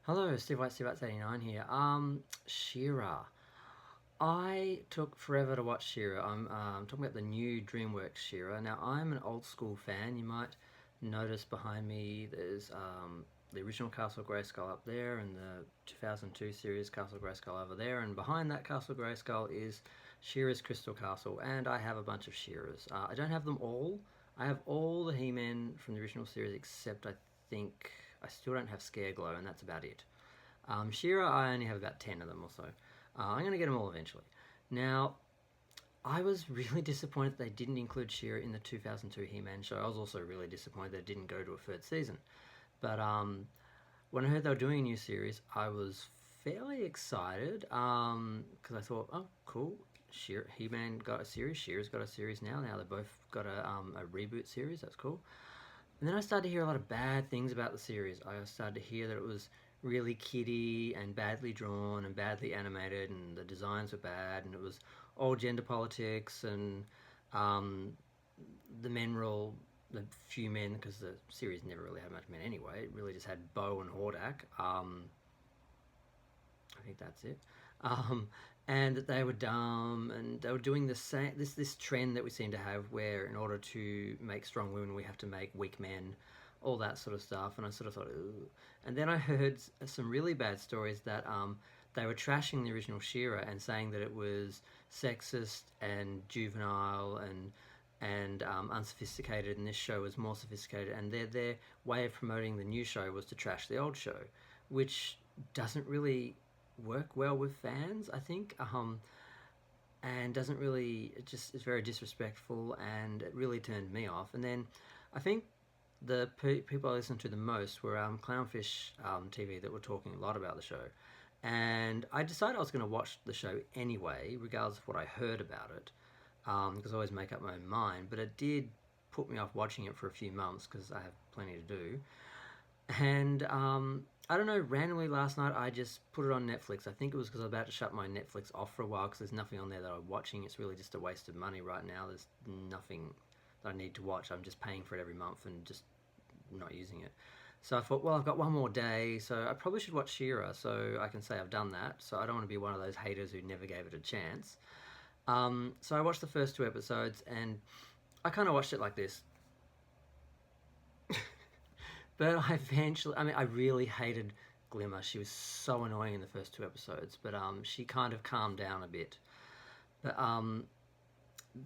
Hello, Steve White, Steve White 89 here. She-Ra. I took forever to watch She-Ra. I'm talking about the new Dreamworks She-Ra. Now, I'm an old school fan. You might notice behind me there's the original Castle Grayskull up there and the 2002 series Castle Grayskull over there. And behind that Castle Grayskull is She-Ra's Crystal Castle. And I have a bunch of She-Ras. I don't have them all. I have all the He-Men from the original series except I think I still don't have Scareglow, and that's about it. She-Ra, I only have about 10 of them or so. I'm going to get them all eventually. Now, I was really disappointed they didn't include She-Ra in the 2002 He-Man show. I was also really disappointed they didn't go to a third season. But when I heard they were doing a new series, I was fairly excited because I thought, oh, cool. He-Man got a series, She-Ra's got a series now. Now they've both got a reboot series. That's cool. And then I started to hear a lot of bad things about the series. I started to hear that it was really kiddie and badly drawn and badly animated, and the designs were bad, and it was all gender politics, and the men were all the few men, because the series never really had much men anyway. It really just had Bo and Hordak. I think that's it. Um, and that they were dumb, and they were doing the same this trend that we seem to have, where in order to make strong women, we have to make weak men, all that sort of stuff. And I sort of thought, ooh. And then I heard some really bad stories that they were trashing the original She-Ra and saying that it was sexist and juvenile and unsophisticated, and this show was more sophisticated. And their way of promoting the new show was to trash the old show, which doesn't really work well with fans, I think, and doesn't really, it just is very disrespectful, and it really turned me off. And then I think the people I listened to the most were Clownfish TV, that were talking a lot about the show, and I decided I was going to watch the show anyway, regardless of what I heard about it, because I always make up my own mind. But it did put me off watching it for a few months because I have plenty to do. And I don't know, randomly last night I just put it on Netflix. I think it was because I was about to shut my Netflix off for a while because there's nothing on there that I'm watching. It's really just a waste of money right now. There's nothing that I need to watch. I'm just paying for it every month and just not using it. So I thought, well, I've got one more day, so I probably should watch She-Ra so I can say I've done that. So I don't want to be one of those haters who never gave it a chance. So I watched the first two episodes, and I kind of watched it like this. But I eventually, I mean, I really hated Glimmer. She was so annoying in the first two episodes, but she kind of calmed down a bit. But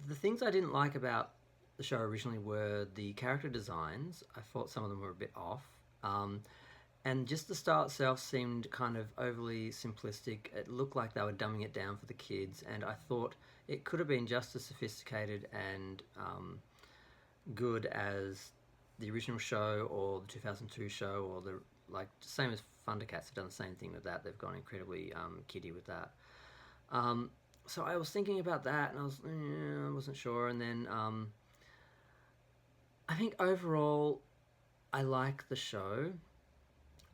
the things I didn't like about the show originally were the character designs. I thought some of them were a bit off. And just the style itself seemed kind of overly simplistic. It looked like they were dumbing it down for the kids, and I thought it could have been just as sophisticated and good as the original show or the 2002 show, or the same as Thundercats have done the same thing with that. They've gone incredibly kiddie with that. So I was thinking about that, and I wasn't sure. And then I think overall I like the show.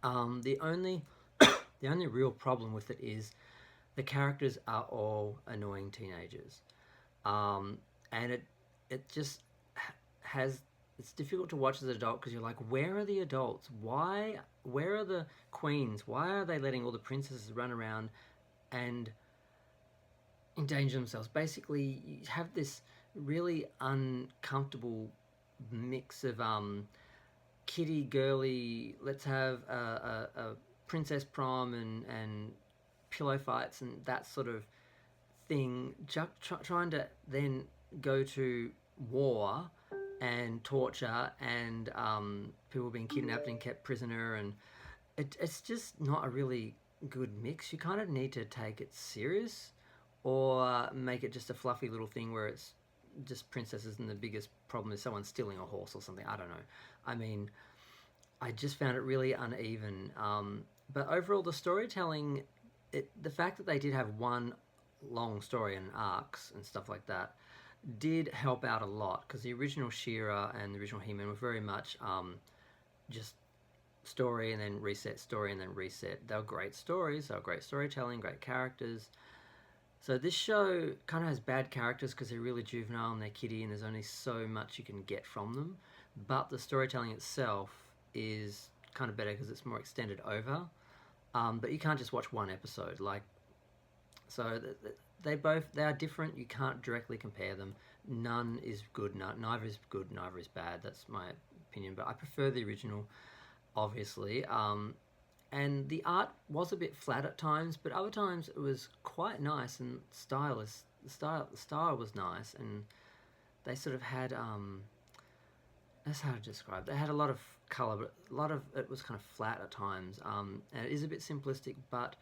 The only the only real problem with it is the characters are all annoying teenagers, and it just has. It's difficult to watch as an adult because you're like, where are the adults? Why? Where are the queens? Why are they letting all the princesses run around and endanger themselves? Basically, you have this really uncomfortable mix of kiddie, girly, let's have a princess prom and pillow fights and that sort of thing, trying to then go to war and torture and people being kidnapped and kept prisoner, and it's just not a really good mix. You kind of need to take it serious or make it just a fluffy little thing where it's just princesses and the biggest problem is someone stealing a horse or something. I don't know. I mean, I just found it really uneven. But overall, the storytelling, the fact that they did have one long story and arcs and stuff like that, did help out a lot, because the original She-Ra and the original He-Man were very much just story and then reset, story and then reset. They were great stories, they were great storytelling, great characters. So this show kind of has bad characters because they're really juvenile and they're kiddie, and there's only so much you can get from them. But the storytelling itself is kind of better because it's more extended over. But you can't just watch one episode. Like, so they are different. You can't directly compare them. None is good. Neither is good. Neither is bad. That's my opinion. But I prefer the original, obviously. And the art was a bit flat at times, but other times it was quite nice and stylish. The style was nice, and they sort of had that's how to describe. They had a lot of color, but a lot of it was kind of flat at times. And it is a bit simplistic, but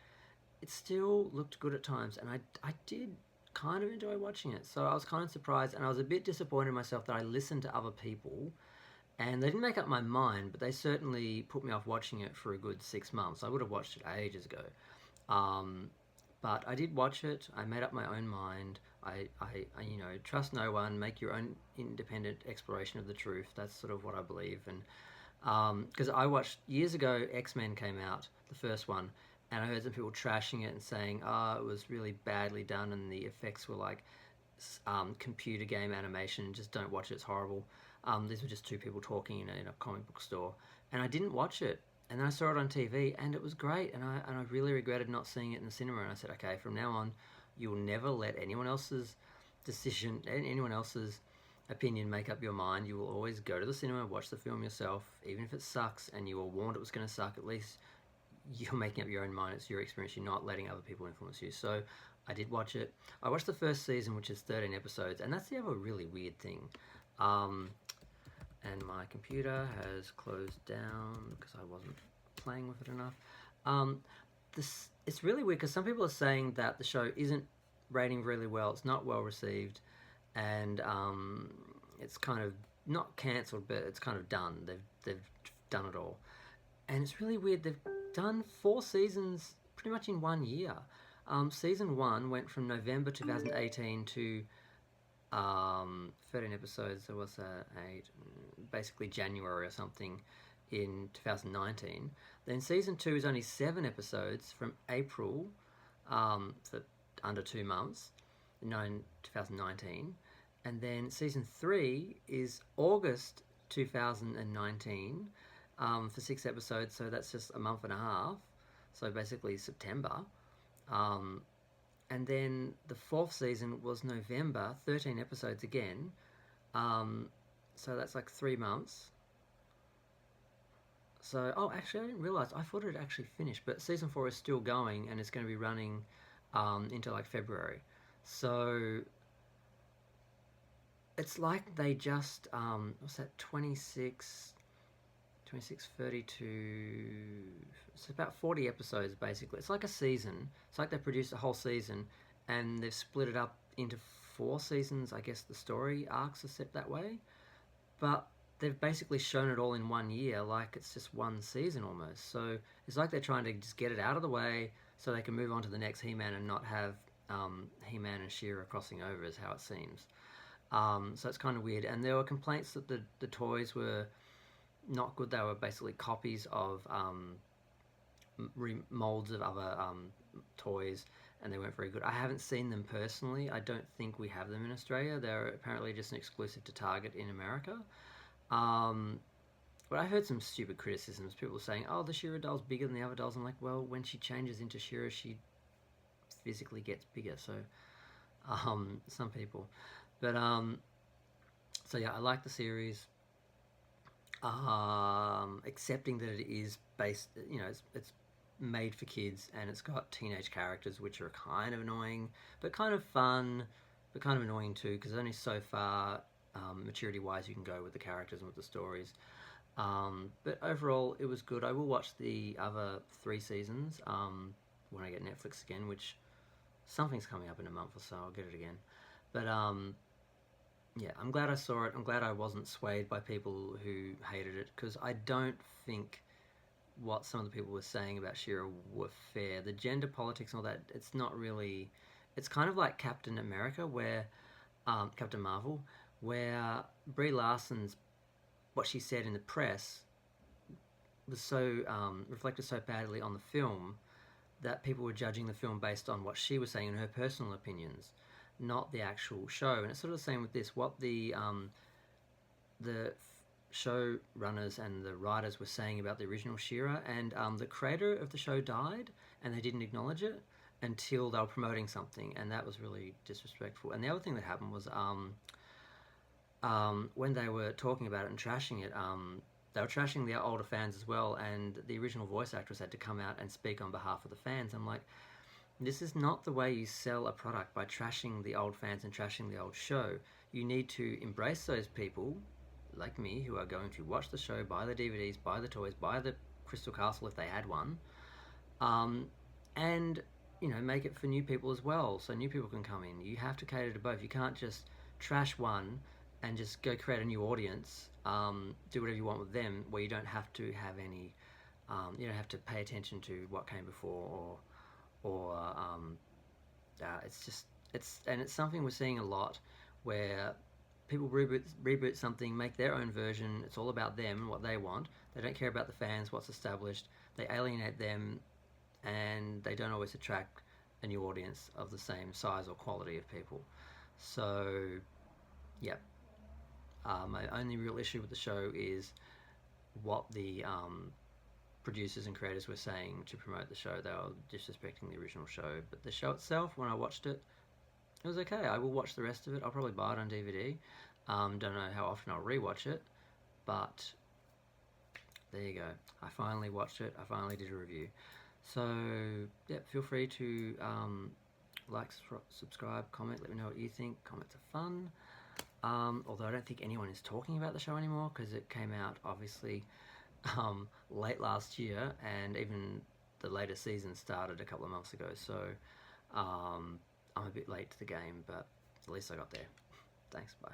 it still looked good at times, and I did kind of enjoy watching it. So I was kind of surprised, and I was a bit disappointed in myself that I listened to other people, and they didn't make up my mind, but they certainly put me off watching it for a good 6 months. I would have watched it ages ago. Um, but I did watch it. I made up my own mind. Trust no one. Make your own independent exploration of the truth. That's sort of what I believe. And because I watched years ago, X-Men came out, the first one, and I heard some people trashing it and saying, "Oh, it was really badly done, and the effects were like computer game animation. Just don't watch it; it's horrible." These were just two people talking in a comic book store, and I didn't watch it. And then I saw it on TV, and it was great. And I really regretted not seeing it in the cinema. And I said, okay, from now on, you will never let anyone else's decision, anyone else's opinion make up your mind. You will always go to the cinema, watch the film yourself, even if it sucks, and you were warned it was going to suck. At least you're making up your own mind. It's your experience. You're not letting other people influence you. So I did watch it. I watched the first season, which is 13 episodes, and that's the other really weird thing. Um, and my computer has closed down because I wasn't playing with it enough. Um, this It's really weird because some people are saying that the show isn't rating really well. It's not well received, and it's kind of not cancelled, but it's kind of done. They've done it all, and it's really weird. They've done 4 seasons pretty much in 1 year. Season 1 went from November 2018 to 13 episodes. So what's that? Basically January or something in 2019. Then season 2 is only 7 episodes from April, for under 2 months, in 2019. And then season 3 is August 2019, for 6 episodes. So that's just a month and a half. So basically September. And then the 4th season was November, 13 episodes again. So that's like 3 months. So, oh, actually, I didn't realise. I thought it had actually finished, but season 4 is still going, and it's going to be running into like February. So it's like they just what's that? 26, 32. It's about 40 episodes basically. It's like a season. It's like they produced a whole season, and they've split it up into 4 seasons. I guess the story arcs are set that way, but they've basically shown it all in 1 year, like it's just one season almost. So it's like they're trying to just get it out of the way so they can move on to the next He-Man and not have He-Man and She-Ra crossing over, is how it seems. So it's kind of weird. And there were complaints that the toys were not good. They were basically copies of molds of other toys, and they weren't very good. I haven't seen them personally. I don't think we have them in Australia. They're apparently just an exclusive to Target in America. But I heard some stupid criticisms. People saying, "Oh, the She-Ra doll's bigger than the other dolls." I'm like, well, when she changes into She-Ra, she physically gets bigger. So, some people, but so yeah, I like the series. Accepting that it is based, it's made for kids, and it's got teenage characters, which are kind of annoying, but kind of fun, but kind of annoying too, because only so far, maturity-wise, you can go with the characters and with the stories. But overall, it was good. I will watch the other 3 seasons when I get Netflix again, which something's coming up in a month or so. I'll get it again. But yeah, I'm glad I saw it. I'm glad I wasn't swayed by people who hated it, because I don't think what some of the people were saying about She-Ra were fair. The gender politics and all that, it's not really... It's kind of like Captain America, where... Captain Marvel, where Brie Larson's... What she said in the press was so... reflected so badly on the film that people were judging the film based on what she was saying and her personal opinions, not the actual show. And it's sort of the same with this. What the showrunners and the writers were saying about the original She-Ra, and the creator of the show died, and they didn't acknowledge it until they were promoting something, and that was really disrespectful. And the other thing that happened was when they were talking about it and trashing it, they were trashing the older fans as well, and the original voice actress had to come out and speak on behalf of the fans. I'm like, this is not the way you sell a product, by trashing the old fans and trashing the old show. You need to embrace those people, like me, who are going to watch the show, buy the DVDs, buy the toys, buy the Crystal Castle if they had one, and make it for new people as well, so new people can come in. You have to cater to both. You can't just trash one and just go create a new audience, do whatever you want with them, where you don't have to have any, you don't have to pay attention to what came before, or it's something we're seeing a lot, where people reboot something, make their own version. It's all about them, what they want. They don't care about the fans, what's established. They alienate them, and they don't always attract a new audience of the same size or quality of people. So, yeah. My only real issue with the show is what the producers and creators were saying to promote the show. They were disrespecting the original show. But the show itself, when I watched it, it was okay. I will watch the rest of it. I'll probably buy it on DVD. Don't know how often I'll rewatch it, but there you go. I finally watched it. I finally did a review. So, yeah, feel free to like, subscribe, comment, let me know what you think. Comments are fun. Although I don't think anyone is talking about the show anymore, because it came out, obviously, late last year, and even the later season started a couple of months ago. So, I'm a bit late to the game, but at least I got there. Thanks, bye.